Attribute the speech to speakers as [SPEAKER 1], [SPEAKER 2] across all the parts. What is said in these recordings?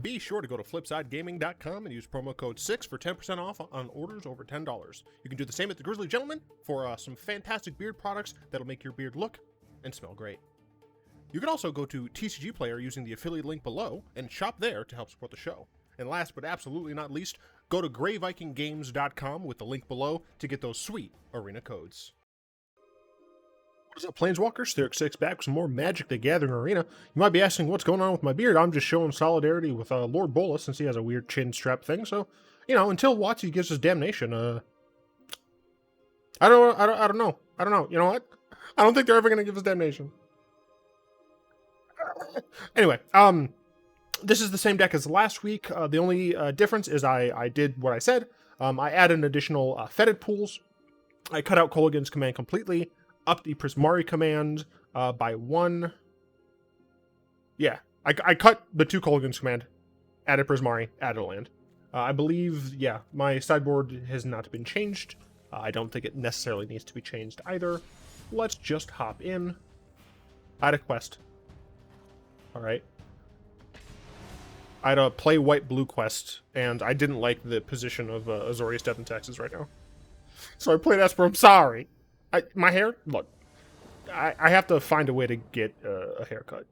[SPEAKER 1] Be sure to go to flipsidegaming.com and use promo code 6 for 10% off on orders over $10. You can do the same at the Grizzly Gentleman for some fantastic beard products that'll make your beard look and smell great. You can also go to TCG Player using the affiliate link below and shop there to help support the show. And last but absolutely not least, go to greyvikinggames.com with the link below to get those sweet arena codes. What is up, Planeswalkers? Theurx6 back with some more Magic the Gathering Arena. You might be asking what's going on with my beard. I'm just showing solidarity with Lord Bolas since he has a weird chin strap thing. So, you know, until WotC gives us Damnation, I don't know. You know what? I don't think they're ever going to give us Damnation. Anyway, this is the same deck as last week. The only difference is I did what I said. I added an additional Fetid Pools. I cut out Kolaghan's Command completely. Up the Prismari Command by 1. Yeah, I cut the 2 Kolaghan's Command, added Prismari, added a land. I believe, yeah, my sideboard has not been changed. I don't think it necessarily needs to be changed either. Let's just hop in. I had a quest. Alright. I had a play white-blue quest, and I didn't like the position of Azorius Death in Texas right now. So I played Esper. I'm sorry. My hair, look, I have to find a way to get a haircut.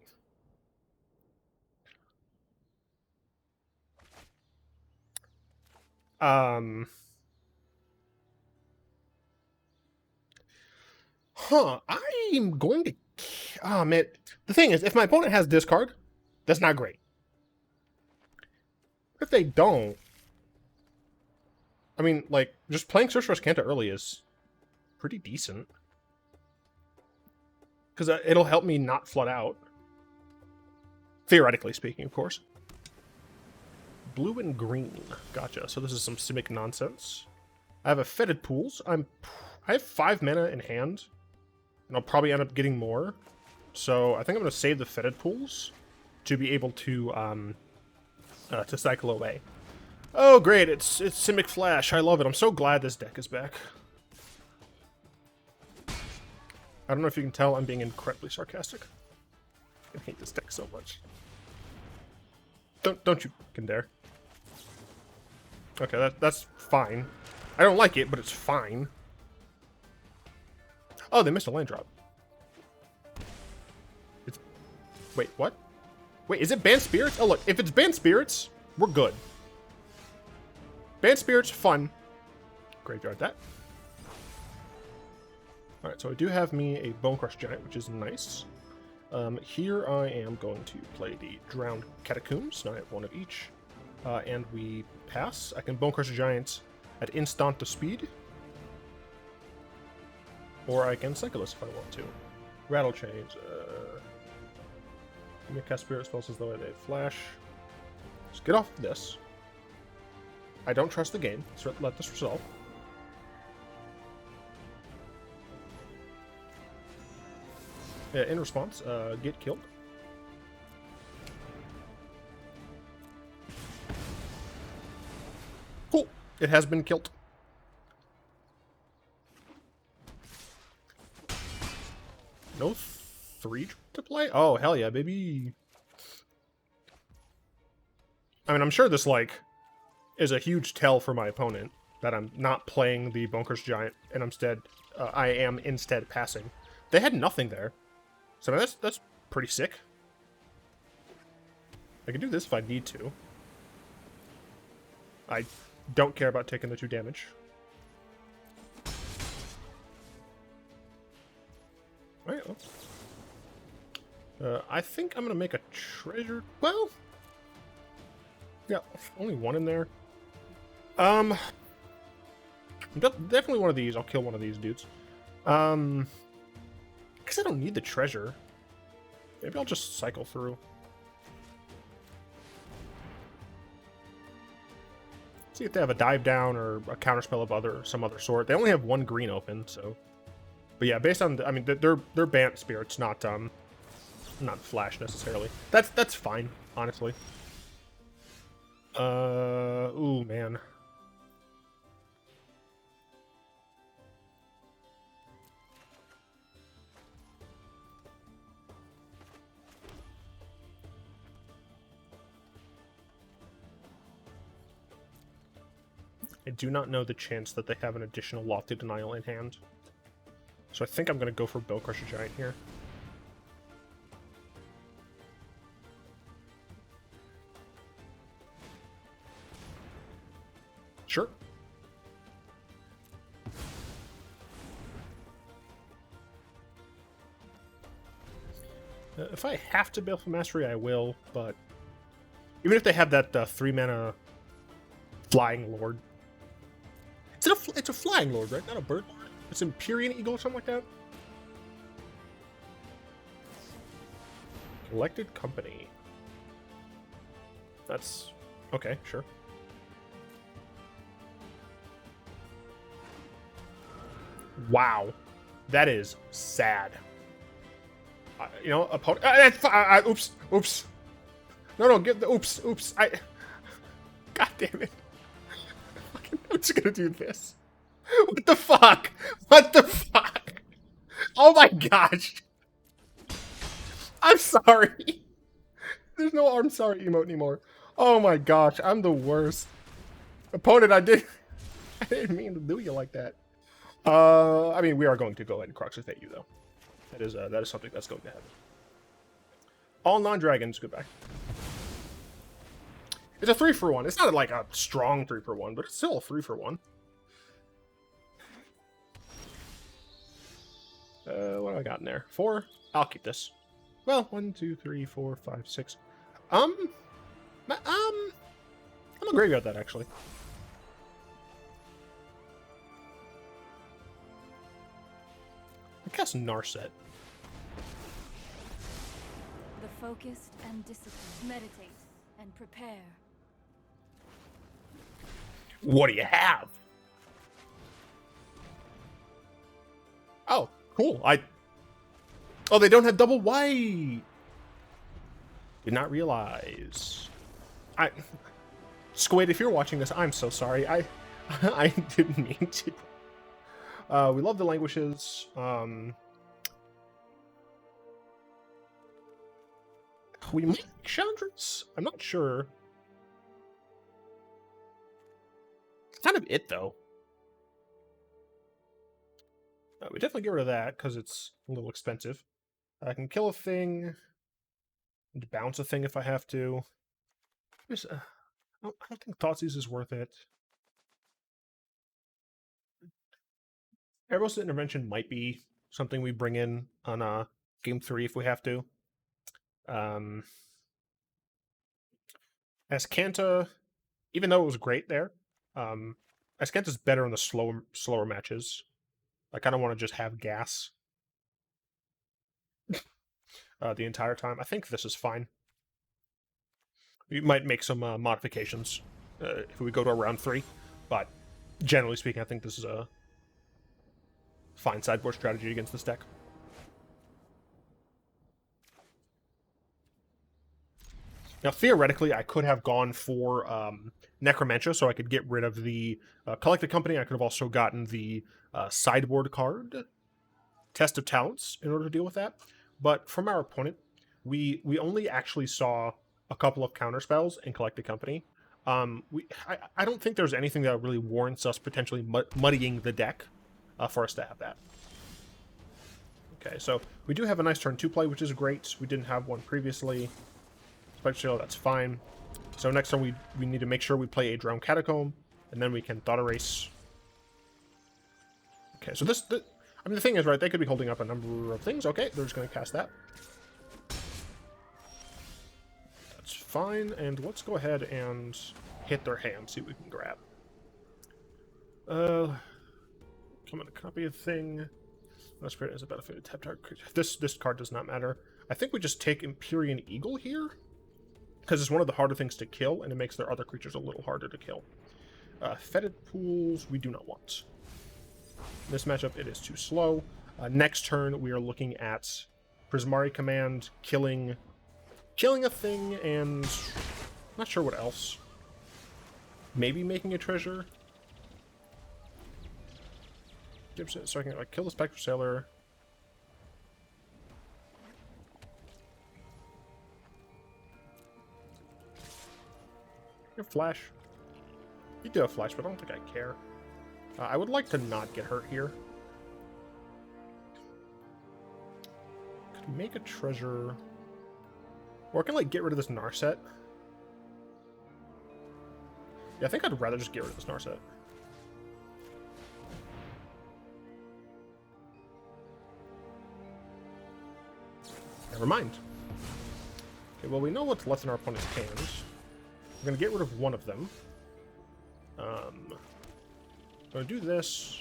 [SPEAKER 1] I'm going to, oh man, the thing is, if my opponent has discard, that's not great. If they don't, I mean, like, just playing Sorcerer's Azcanta early is pretty decent. Because it'll help me not flood out. Theoretically speaking, of course. Blue and green. Gotcha. So this is some Simic nonsense. I have a Fetid Pools. I have 5 mana in hand. And I'll probably end up getting more. So I think I'm going to save the Fetid Pools to be able to cycle away. Oh, great. It's Simic Flash. I love it. I'm so glad this deck is back. I don't know if you can tell I'm being incredibly sarcastic. I hate this deck so much. Don't you can dare. Okay, that's fine. I don't like it, but it's fine. Oh, they missed a land drop. Wait, what? Wait, is it Bant Spirits? Oh, look, if it's Bant Spirits, we're good. Bant Spirits, fun. Graveyard that. Alright, so I do have me a Bonecrusher Giant, which is nice. Here I am going to play the Drowned Catacombs. Now I have 1 of each. And we pass. I can Bonecrusher Giant at instant to speed. Or I can cycle this if I want to. Rattle Chains. Give me a cast Spirit spells as though they flash. Just get off this. I don't trust the game, so let this resolve. In response, get killed. Cool. It has been killed. No 3 to play? Oh, hell yeah, baby. I mean, I'm sure this, like, is a huge tell for my opponent that I'm not playing the Bonecrusher Giant, and I am instead passing. They had nothing there. So I mean, that's pretty sick. I can do this if I need to. I don't care about taking the 2 damage. Alright, well. I think I'm going to make a treasure... Well... Yeah, only 1 in there. Definitely one of these. I'll kill one of these dudes. I guess I don't need the treasure. Maybe I'll just cycle through. See if they have a dive down or a counterspell of some other sort. They only have 1 green open, so. But yeah, based on I mean they're Bant Spirits, not flash necessarily. That's fine, honestly. Ooh man. I do not know the chance that they have an additional Lofty Denial in hand. So I think I'm going to go for Bonecrusher Giant here. Sure. If I have to Baleful Mastery, I will, but even if they have that 3-mana Flying Lord. It's a Flying Lord, right? Not a Bird Lord? It's Empyrean Eagle or something like that? Collected Company. That's... okay, sure. Wow. That is sad. You know, opponent... oops, oops. No, get the... oops. God damn it. What's gonna do this? What the fuck? What the fuck? Oh my gosh. I'm sorry. There's no I'm sorry emote anymore. Oh my gosh, I'm the worst. Opponent, I didn't mean to do you like that. I mean, we are going to go ahead and Crux of Fate you, though. That is something that's going to happen. All non-dragons, goodbye. It's a 3-for-1. It's not like a strong 3-for-1, but it's still a 3-for-1. What do I got in there? 4? I'll keep this. Well, 1, 2, 3, 4, 5, 6. I'm gonna graveyard that, actually. I guess Narset.
[SPEAKER 2] The focused and disciplined. Meditate and prepare.
[SPEAKER 1] What do you have? Oh, cool. Oh, they don't have double white. Did not realize. Squid, if you're watching this, I'm so sorry. I didn't mean to. We love the languishes. We might Chandras? I'm not sure. It's kind of it, though. We definitely get rid of that, because it's a little expensive. I can kill a thing, and bounce a thing if I have to. I don't think Thoughtseize is worth it. Erebos Intervention might be something we bring in on game 3 if we have to. Azcanta, even though it was great there, Azcanta's better in the slower matches. I kind of want to just have gas the entire time. I think this is fine. We might make some modifications if we go to a round 3, but generally speaking, I think this is a fine sideboard strategy against this deck. Now, theoretically, I could have gone for Necromantia, so I could get rid of the Collected Company. I could have also gotten the sideboard card, Test of Talents, in order to deal with that. But from our opponent, we only actually saw a couple of counterspells in Collected Company. I don't think there's anything that really warrants us potentially muddying the deck for us to have that. Okay, so we do have a nice turn 2 play, which is great. We didn't have one previously. So that's fine. So next time we need to make sure we play a Drowned Catacomb, and then we can Thought Erase. Okay, so I mean, the thing is, right, they could be holding up a number of things. Okay, they're just going to cast that. That's fine, and let's go ahead and hit their hand, see what we can grab. Come on, a copy of thing. Blood Spirit is a battlefield tap target creature. This card does not matter. I think we just take Empyrean Eagle here, because it's one of the harder things to kill, and it makes their other creatures a little harder to kill. Fetid Pools, we do not want. This matchup, it is too slow. Next turn, we are looking at Prismari Command, killing a thing, and not sure what else. Maybe making a treasure. So I can kill the Spectre Sailor. Flash. You do have flash, but I don't think I care. I would like to not get hurt here. Could make a treasure... Or I can, like, get rid of this Narset. Yeah, I think I'd rather just get rid of this Narset. Never mind. Okay, well, we know what's left in our opponent's hands. We're going to get rid of one of them. I'm going to do this.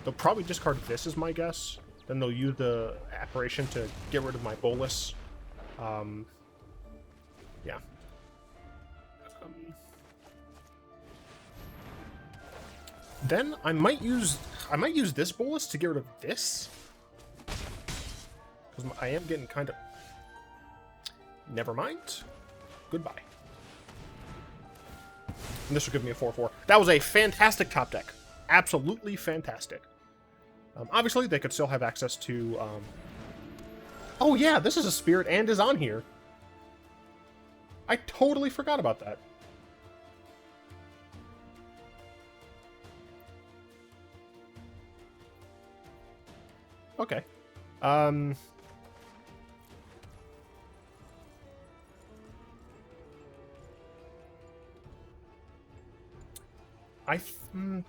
[SPEAKER 1] They'll probably discard this, is my guess. Then they'll use the apparition to get rid of my Bolas. Yeah. Then I might use this Bolas to get rid of this. Because I am getting kind of... Never mind. Goodbye. And this will give me a 4/4. That was a fantastic top deck. Absolutely fantastic. Obviously, they could still have access to... Oh yeah, this is a spirit and is on here. I totally forgot about that. Okay.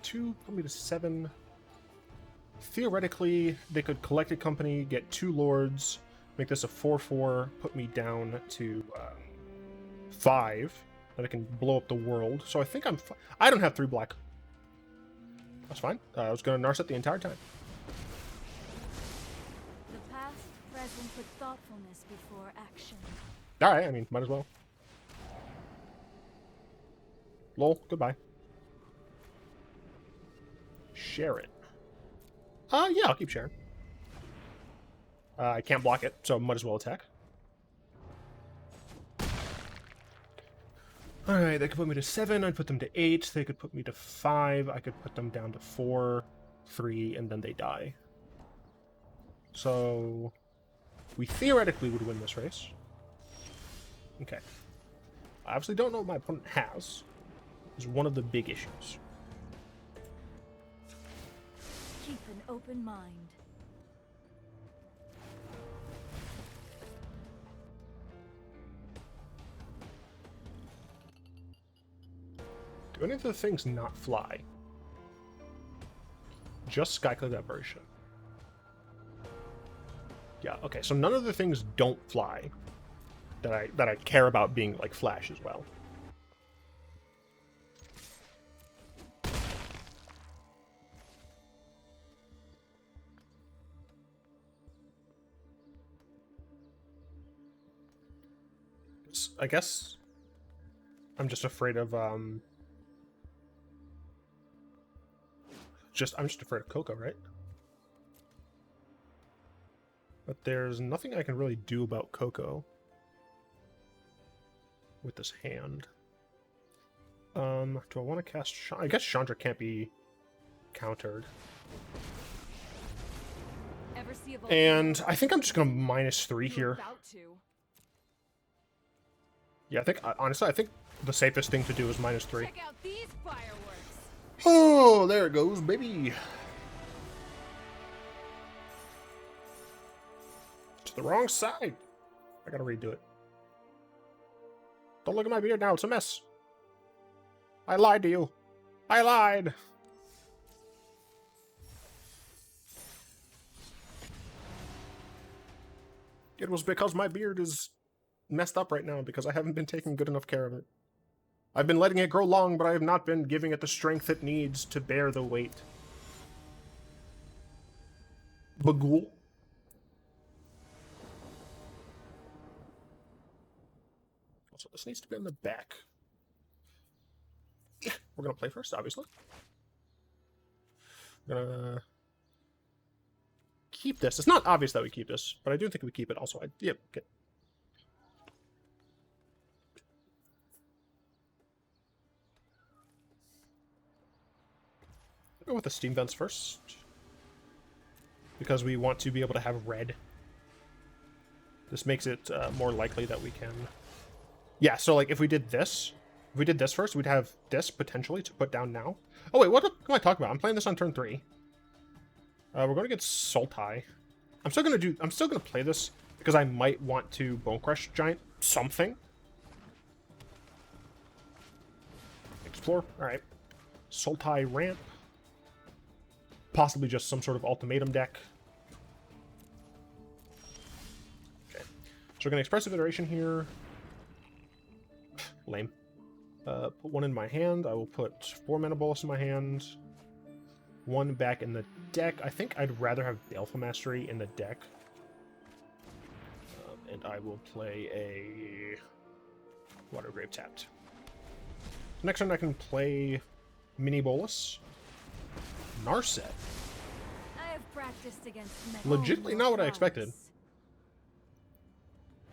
[SPEAKER 1] Two, probably to 7. Theoretically, they could collect a company, get 2 lords, make this a 4/4, put me down to 5, that I can blow up the world. So I think I don't have 3 black. That's fine. I was going to Narset the entire time.
[SPEAKER 2] The past, present with thoughtfulness before action.
[SPEAKER 1] Alright, I mean, might as well. Lol, goodbye. Share it. Yeah, I'll keep sharing. I can't block it, so might as well attack. Alright, they could put me to 7, I'd put them to 8, they could put me to 5, I could put them down to 4, 3, and then they die. So... we theoretically would win this race. Okay. I obviously don't know what my opponent has. Is one of the big issues.
[SPEAKER 2] Keep an open mind.
[SPEAKER 1] Do any of the things not fly? Just Skyclad Apparition. Yeah, okay, so none of the things don't fly that I care about being like flash as well. I guess I'm just afraid of I'm just afraid of Coco, right? But there's nothing I can really do about Coco with this hand. Do I want to cast I guess Chandra can't be countered. And I think I'm just gonna -3 here. Yeah, I think honestly, I think the safest thing to do is -3.
[SPEAKER 2] Check out these fireworks.
[SPEAKER 1] Oh, there it goes, baby. To the wrong side. I gotta redo it. Don't look at my beard now, it's a mess. I lied to you. I lied. It was because my beard is messed up right now because I haven't been taking good enough care of it. I've been letting it grow long, but I have not been giving it the strength it needs to bear the weight. Bagul. Also, this needs to be on the back. We're gonna play first, obviously. We're gonna keep this. It's not obvious that we keep this, but I do think we keep it. Also, yep. Okay. Go with the steam vents first, because we want to be able to have red. This makes it more likely that we can... Yeah, so like if we did this, If we did this first, we'd have this potentially to put down now. Oh wait, what am I talking about? I'm playing this on turn 3. We're going to get Sultai. I'm still gonna play this because I might want to Bonecrusher Giant something. Explore. All right. Sultai ramp. Possibly just some sort of ultimatum deck. Okay. So we're gonna Expressive Iteration here. Lame. Put 1 in my hand. I will put 4 mana Bolas in my hand. 1 back in the deck. I think I'd rather have Baleful Mastery in the deck. And I will play a Watery Grave tapped. Next turn I can play Mini Bolas. Narset.
[SPEAKER 2] I have practiced against
[SPEAKER 1] Legitimately not what I expected.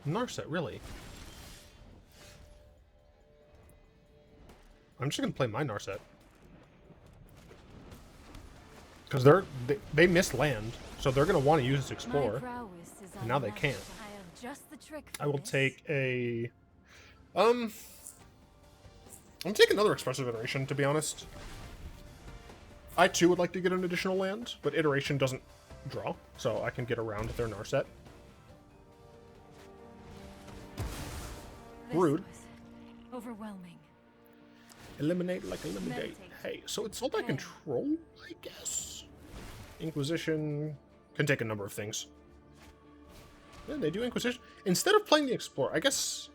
[SPEAKER 1] Narset, really? I'm just gonna play my Narset. Because they miss land, so they're gonna want to use this Explore. And now they can't. I will take a I'm taking another Expressive Iteration, to be honest. I too would like to get an additional land, but Iteration doesn't draw, so I can get around their Narset. Rude.
[SPEAKER 2] Overwhelming.
[SPEAKER 1] Eliminate like eliminate. Hey, so it's Sultai Control, I guess. Inquisition can take a number of things. Yeah, they do Inquisition instead of playing the Explorer. I guess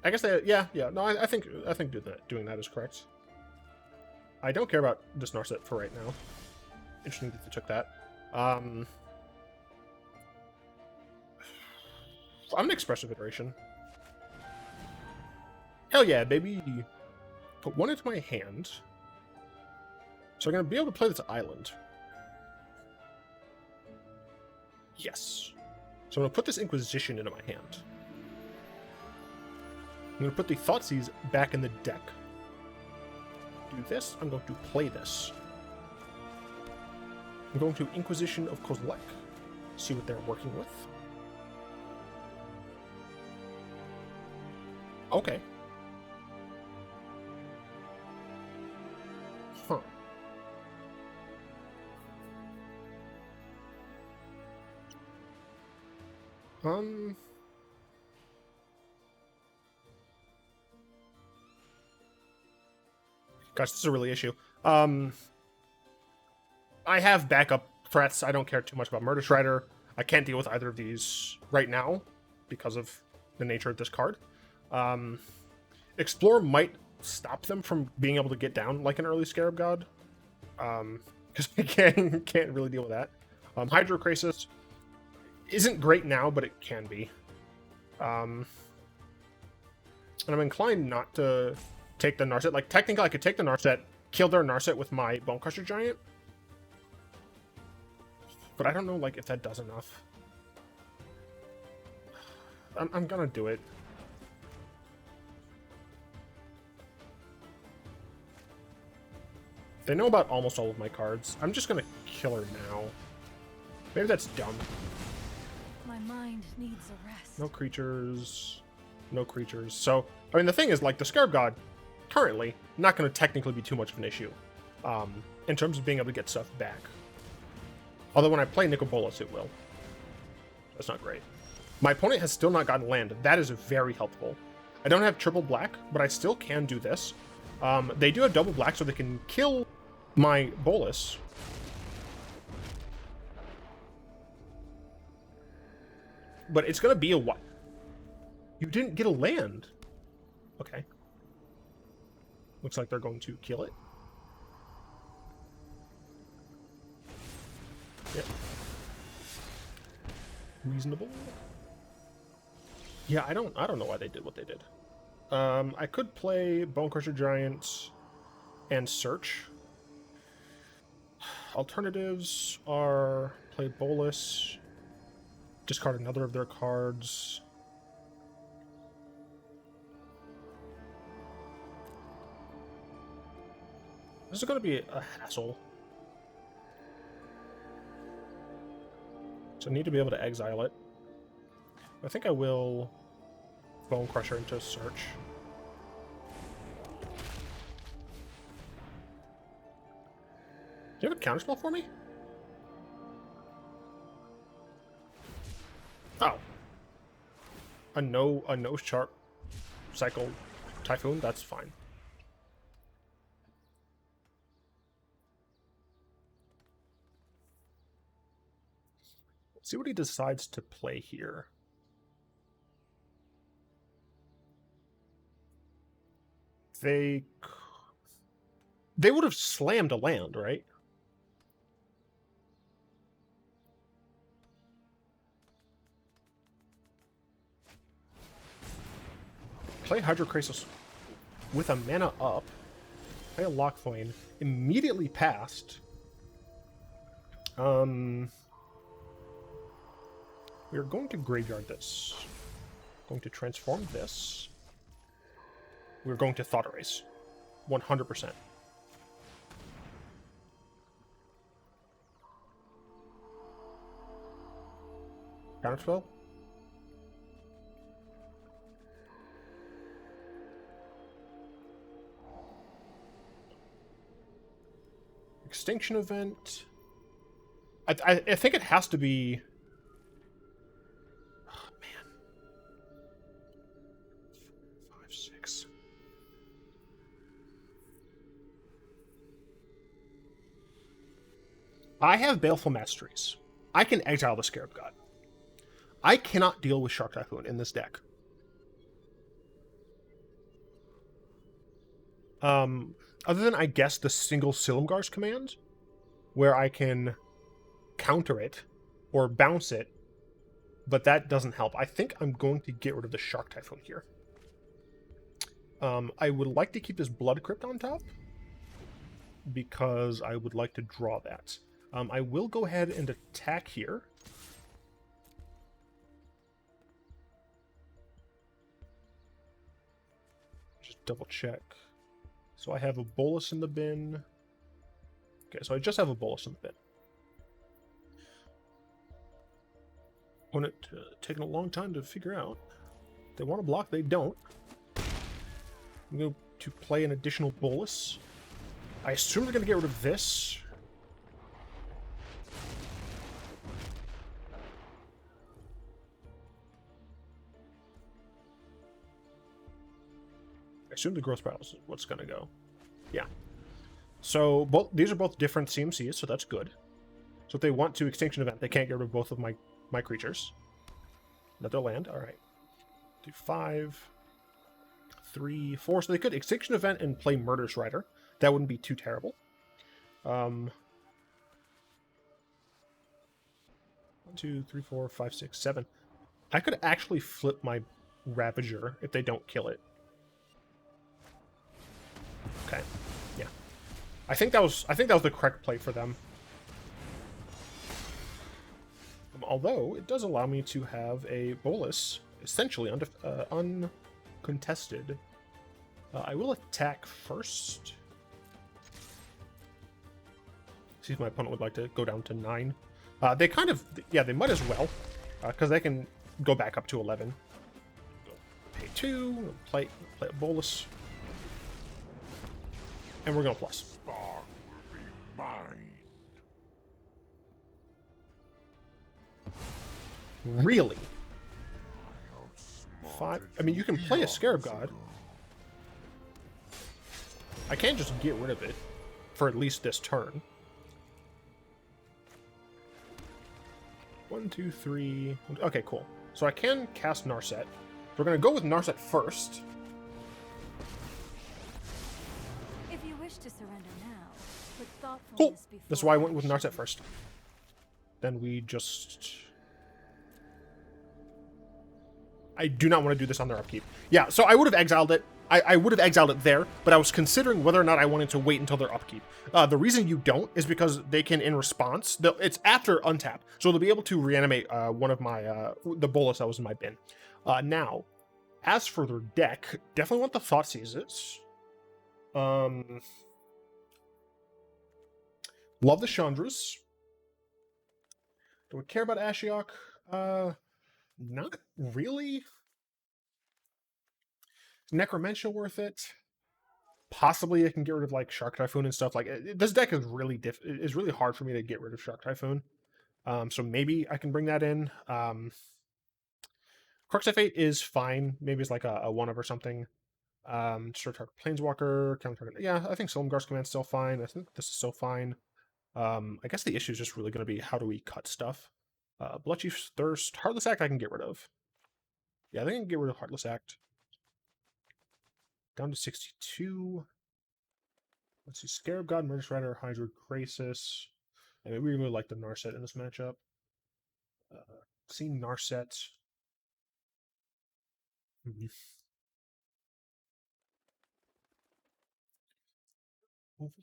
[SPEAKER 1] they, yeah. No, I think doing that is correct. I don't care about this Narset for right now. Interesting that they took that. I'm an Expressive Iteration. Hell yeah, baby. Put 1 into my hand. So I'm going to be able to play this island. Yes. So I'm going to put this Inquisition into my hand. I'm going to put the Thoughtseize back in the deck. Do this. I'm going to play this. I'm going to Inquisition of Kozilek. See what they're working with. Okay. Huh. Gosh, this is a really issue. I have backup threats. I don't care too much about Murder Strider. I can't deal with either of these right now because of the nature of this card. Explore might stop them from being able to get down like an early Scarab God. Because I can't really deal with that. Hydrocrisis isn't great now, but it can be. And I'm inclined not to take the Narset. Like, technically, I could take the Narset, kill their Narset with my Bonecrusher Giant. But I don't know, like, if that does enough. I'm gonna do it. They know about almost all of my cards. I'm just gonna kill her now. Maybe that's dumb.
[SPEAKER 2] My mind needs a rest.
[SPEAKER 1] No creatures. No creatures. So, I mean, the thing is, like, the Scarab God, currently, not going to technically be too much of an issue. In terms of being able to get stuff back. Although when I play Nicol Bolas, it will. That's not great. My opponent has still not gotten land. That is very helpful. I don't have triple black, but I still can do this. They do have double black, so they can kill my Bolas. But it's going to be a what? You didn't get a land. Okay. Looks like they're going to kill it. Yep. Reasonable. Yeah, I don't know why they did what they did. I could play Bonecrusher Giant and search. Alternatives are play Bolas, discard another of their cards. This is going to be a hassle. So I need to be able to exile it. I think I will Bonecrusher into search. a counterspell for me? Oh. A no sharp cycle typhoon, that's fine. Let's see what he decides to play here. They would have slammed a land, right? Play Hydrokrasis with a mana up. Play a Lockthwain. Immediately passed. We're going to graveyard this. Going to transform this. We're going to Thought Erase. 100%. Counterspell? Extinction event. I think it has to be. Oh man. 5, 6. I have Baleful Masteries. I can exile the Scarab God. I cannot deal with Shark Typhoon in this deck. Other than, I guess, the single Silumgar's command, where I can counter it or bounce it, but that doesn't help. I think I'm going to get rid of the Shark Typhoon here. I would like to keep this Blood Crypt on top, because I would like to draw that. I will go ahead and attack here. Just double check. So I have a Bolas in the bin. Okay, so I just have a Bolas in the bin. Opponent taking a long time to figure out. They want to block, they don't. I'm going to play an additional Bolas. I assume they're going to get rid of this. I assume the growth spiral is what's going to go. Yeah. So these are both different CMCs, so that's good. So if they want to Extinction Event, they can't get rid of both of my creatures. Another land, alright. Do 5, 3, 4. So they could Extinction Event and play Murderous Rider. That wouldn't be too terrible. 1, 2, 3, 4, 5, 6, 7. I could actually flip my Ravager if they don't kill it. Okay, yeah. I think that was the correct play for them. Although it does allow me to have a Bolas essentially uncontested. I will attack first. See if my opponent would like to go down to 9. They kind of, yeah, they might as well, because they can go back up to 11. Pay 2, play a Bolas. And we're going to plus. Really? 5? I mean, you can play a Scarab God. I can't just get rid of it for at least this turn. 1, 2, 3. Okay, cool. So I can cast Narset. We're going to go with Narset first.
[SPEAKER 2] If you wish to surrender now, put thoughtfulness
[SPEAKER 1] Cool.
[SPEAKER 2] before
[SPEAKER 1] That's why I went with
[SPEAKER 2] action.
[SPEAKER 1] Narset first. Then we just... I do not want to do this on their upkeep. Yeah, so I would have exiled it. I would have exiled it there, but I was considering whether or not I wanted to wait until their upkeep. The reason you don't is because they can, in response, it's after untap, so they'll be able to reanimate one of my, the Bolas that was in my bin. Now, as for their deck, definitely want the Thoughtseizes. Love the Chandras. Do we care about Ashiok? Not really. Necromentia worth it. Possibly I can get rid of like Shark Typhoon and stuff. Like this deck is really hard for me to get rid of Shark Typhoon. So maybe I can bring that in. Crux of Fate is fine. Maybe it's like a one of or something. Destroy target Planeswalker, counter target. Yeah, I think Silumgar's command's still fine. I think this is still fine. I guess the issue is just really going to be how do we cut stuff. Bloodchief's Thirst. Heartless Act I can get rid of. Yeah, I think I can get rid of Heartless Act. Down to 62. Let's see. Scarab God, Murderous Rider, Hydra, Crisis. I mean, we really like the Narset in this matchup. See Narset.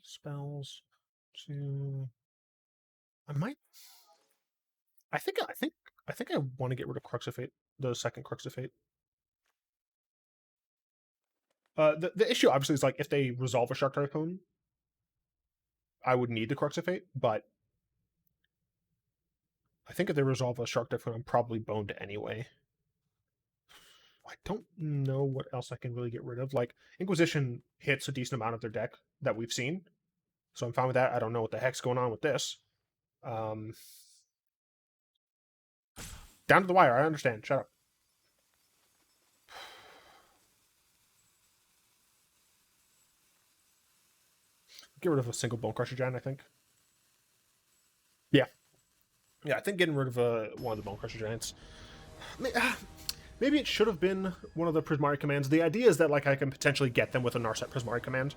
[SPEAKER 1] Spells. To I might. I think I want to get rid of Crux of Fate. The second Crux of Fate. The issue obviously is like if they resolve a Shark Typhoon, I would need the Crux of Fate, but I think if they resolve a Shark Typhoon, I'm probably boned anyway. I don't know what else I can really get rid of. Like, Inquisition hits a decent amount of their deck that we've seen, so I'm fine with that. I don't know what the heck's going on with this. Down to the wire, I understand. Shut up. Get rid of a single Bonecrusher Giant, I think. Yeah. Yeah, I think getting rid of one of the Bonecrusher Giants. Maybe it should have been one of the Prismari Commands. The idea is that like I can potentially get them with a Narset Prismari Command.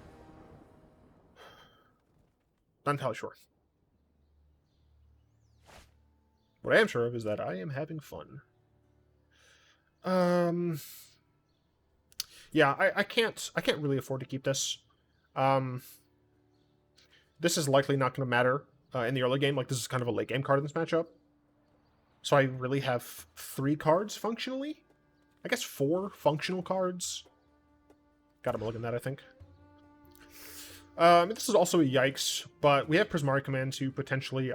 [SPEAKER 1] Not entirely sure. What I am sure of is that I am having fun. Yeah, I can't really afford to keep this. This is likely not going to matter in the early game. Like, this is kind of a late game card in this matchup. So I really have 3 cards functionally. I guess 4 functional cards. Got to mulligan that, I think. This is also a yikes, but we have Prismari Command to potentially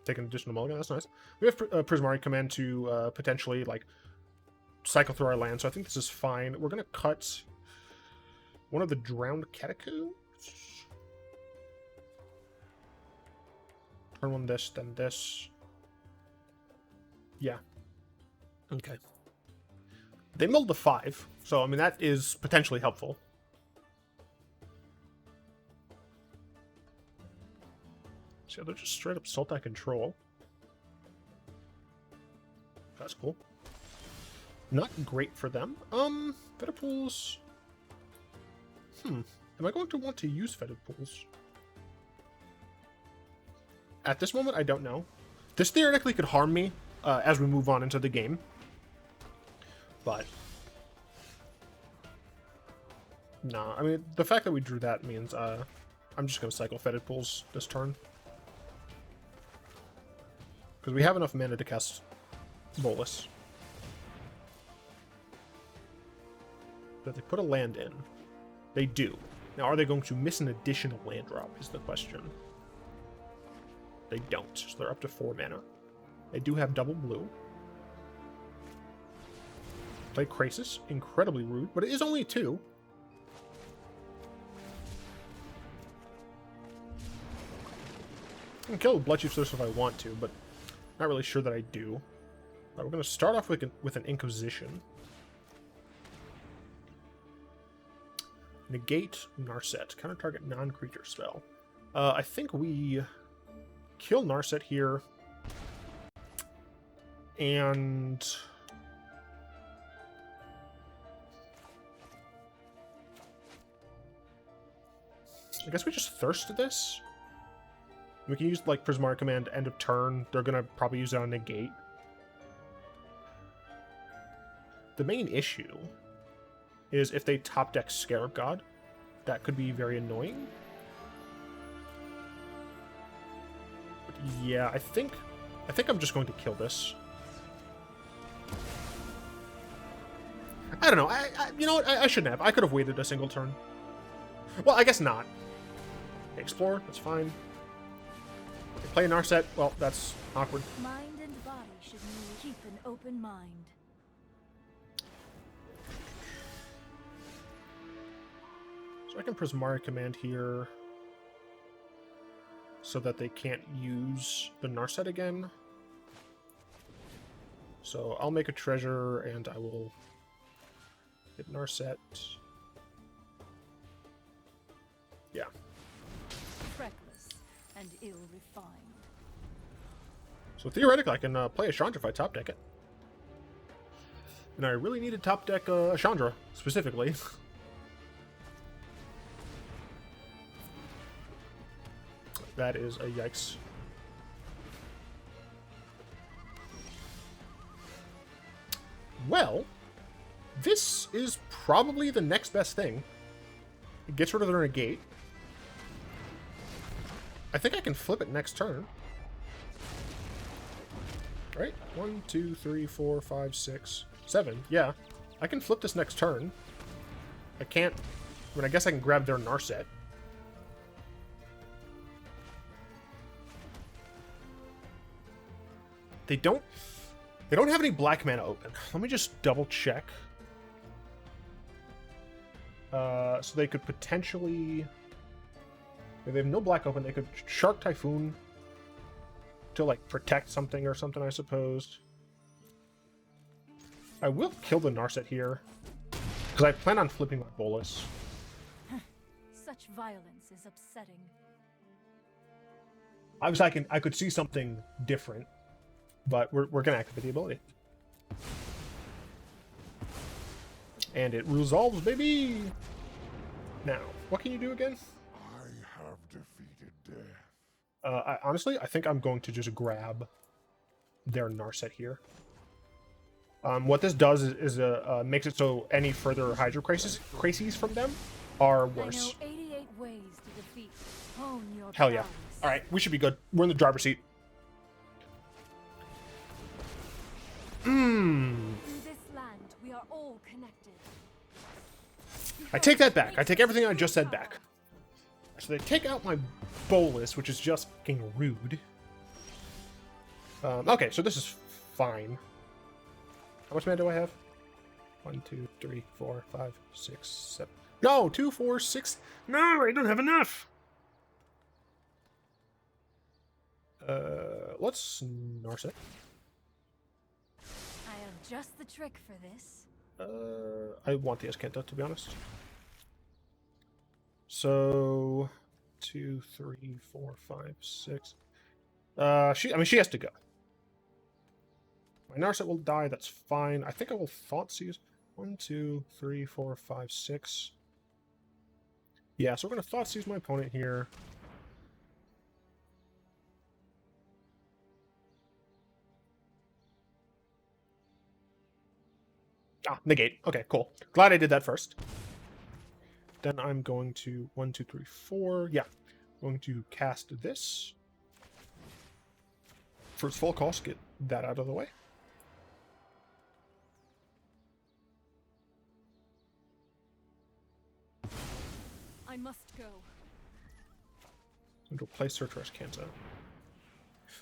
[SPEAKER 1] take an additional mulligan. That's nice. We have Prismari Command to potentially like cycle through our land, so I think this is fine. We're going to cut one of the Drowned Catacombs. Turn one this, then this. Yeah. Okay. They milled the 5, so I mean that is potentially helpful. So they're just straight up Sultai Control. That's cool. Not great for them. Fetid Pools. Am I going to want to use Fetid Pools? At this moment, I don't know. This theoretically could harm me as we move on into the game. But nah, I mean, the fact that we drew that means I'm just going to cycle Fetid Pools this turn. Because we have enough mana to cast Bolas. But they put a land in. They do. Now, are they going to miss an additional land drop is the question. They don't, so they're up to 4 mana. They do have double blue. Play Crisis, incredibly rude, but it is only 2. I can kill Bloodchief Thirst if I want to, but not really sure that I do. We're going to start off with an Inquisition. Negate Narset. Counter target non-creature spell. I think we kill Narset here. And I guess we just thirst this. We can use like Prismari Command end of turn. They're gonna probably use it on Negate. The main issue is if they top deck Scarab God, that could be very annoying. But yeah, I think I'm just going to kill this. I don't know. You know what? I shouldn't have. I could have waited a single turn. Well, I guess not. Explore. That's fine. Play a Narset. Well, that's awkward.
[SPEAKER 2] Mind and body should keep an open mind.
[SPEAKER 1] So I can Prismari Command here so that they can't use the Narset again. So I'll make a treasure and I will hit Narset. Yeah.
[SPEAKER 2] Reckless and ill-refined.
[SPEAKER 1] So theoretically, I can play a Chandra if I top deck it. And I really need to top deck a Chandra, specifically. That is a yikes. Well, this is probably the next best thing. It gets rid of their negate. I think I can flip it next turn. Right? 1, 2, 3, 4, 5, 6, 7. Yeah. I can flip this next turn. I can't... I mean, I guess I can grab their Narset. They don't have any black mana open. Let me just double check. So they could potentially... If they have no black open, they could Shark Typhoon to, like, protect something or something, I suppose. I will kill the Narset here, because I plan on flipping my Bolas.
[SPEAKER 2] Such violence is upsetting.
[SPEAKER 1] Obviously, I could see something different, but we're going to activate the ability. And it resolves, baby! Now, what can you do again?
[SPEAKER 3] I have defeated death.
[SPEAKER 1] Honestly, I think I'm going to just grab their Narset here. What this does is makes it so any further Hydro crises from them are worse.
[SPEAKER 2] I know 88 ways to defeat. Hone your
[SPEAKER 1] Hell yeah.
[SPEAKER 2] powers.
[SPEAKER 1] Alright, we should be good. We're in the driver's seat.
[SPEAKER 2] In this land, we are all connected.
[SPEAKER 1] I take that back. I take everything I just said back. So they take out my Bolas, which is just fucking rude. Okay, so this is fine. How much mana do I have? 1, 2, 3, 4, 5, 6, 7. No, 2, 4, 6. No, I don't have enough. Let's Narset.
[SPEAKER 2] I have just the trick for this.
[SPEAKER 1] I want the Azcanta, to be honest. So, 2, 3, 4, 5, 6. She has to go. My Narset will die, that's fine. I think I will Thoughtseize. 1, 2, 3, 4, 5, 6. Yeah, so we're going to Thoughtseize my opponent here. Ah, negate. Okay, cool. Glad I did that first. Then I'm going to 1, 2, 3, 4. Yeah, I'm going to cast this. For its full cost, get that out of the way.
[SPEAKER 2] I must go.
[SPEAKER 1] I'm going to play Search for Azcanta.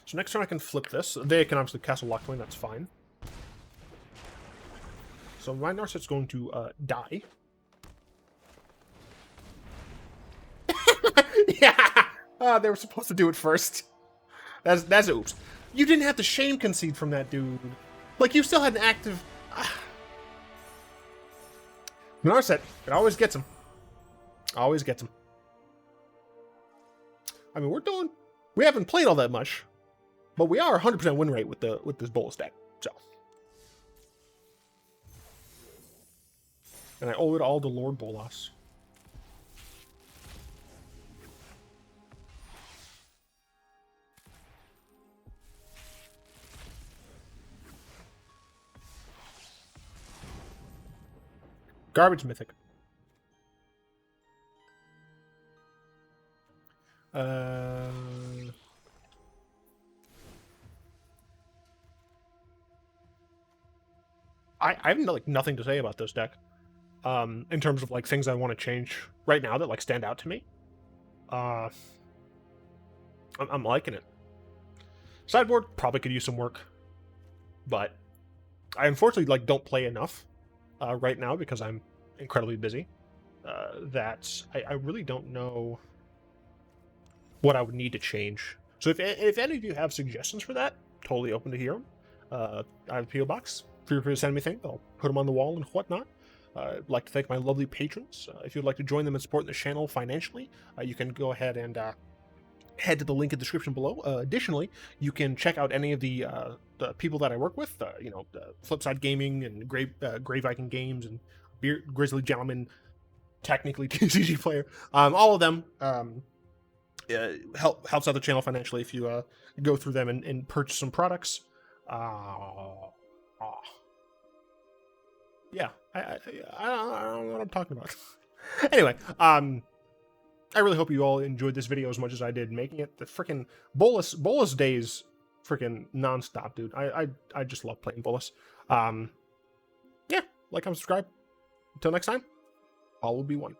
[SPEAKER 1] So next turn I can flip this. They can obviously Castle Lockdown, that's fine. So my Narset's going to die. Yeah! They were supposed to do it first. That's oops. You didn't have to shame concede from that dude. Like, you still had an active... Narset, it always gets him. Always gets him. I mean, we haven't played all that much, but we are 100% win rate with this Bolas deck. So, and I owe it all to Lord Bolas. Garbage Mythic. I have like nothing to say about this deck. In terms of like things I want to change right now that like stand out to me. I'm liking it. Sideboard probably could use some work, but I unfortunately like don't play enough right now because I'm incredibly busy. that I really don't know what I would need to change. So if any of you have suggestions for that, totally open to hear them. I have a PO box. Feel free to send me things. I'll put them on the wall and whatnot. I'd like to thank my lovely patrons. If you'd like to join them and support the channel financially, you can go ahead and head to the link in the description below. Additionally, you can check out any of the people that I work with. Flipside Gaming and Grave Viking Games and Grizzly Gentleman, technically TCG player. All of them helps out the channel financially if you go through them and purchase some products. Yeah, I don't know what I'm talking about. Anyway, I really hope you all enjoyed this video as much as I did making it. The freaking Bolas days, freaking nonstop, dude. I just love playing Bolas. Yeah, like, comment, subscribe. Until next time, all will be one.